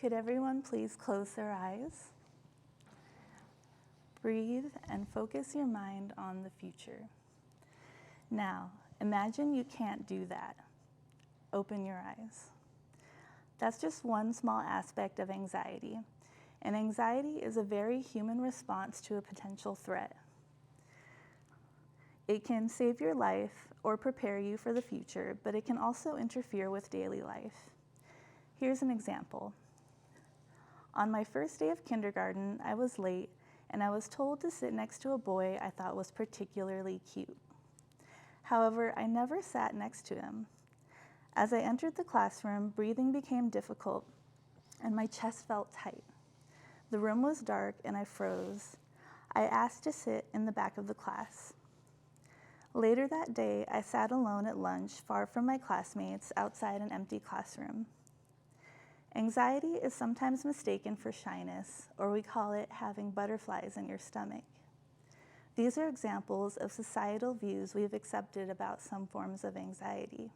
Could everyone please close their eyes? Breathe and focus your mind on the future. Now, imagine you can't do that. Open your eyes. That's just one small aspect of anxiety, and anxiety is a very human response to a potential threat. It can save your life or prepare you for the future, but it can also interfere with daily life. Here's an example. On my first day of kindergarten, I was late, and I was told to sit next to a boy I thought was particularly cute. However, I never sat next to him. As I entered the classroom, breathing became difficult, and my chest felt tight. The room was dark, and I froze. I asked to sit in the back of the class. Later that day, I sat alone at lunch, far from my classmates, outside an empty classroom. Anxiety is sometimes mistaken for shyness, or we call it having butterflies in your stomach. These are examples of societal views we've accepted about some forms of anxiety,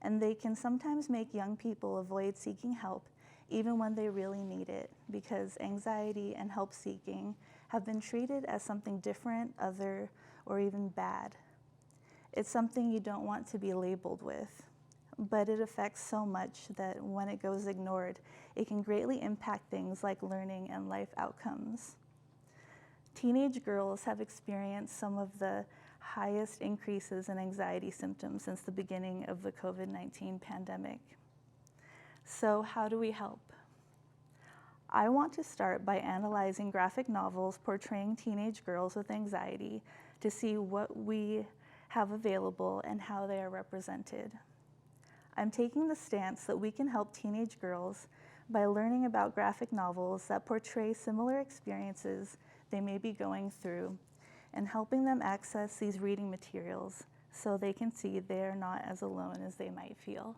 and they can sometimes make young people avoid seeking help even when they really need it, because anxiety and help seeking have been treated as something different, other, or even bad. It's something you don't want to be labeled with, but it affects so much that when it goes ignored, it can greatly impact things like learning and life outcomes. Teenage girls have experienced some of the highest increases in anxiety symptoms since the beginning of the COVID-19 pandemic. So how do we help? I want to start by analyzing graphic novels portraying teenage girls with anxiety to see what we have available and how they are represented. I'm taking the stance that we can help teenage girls by learning about graphic novels that portray similar experiences they may be going through and helping them access these reading materials so they can see they are not as alone as they might feel.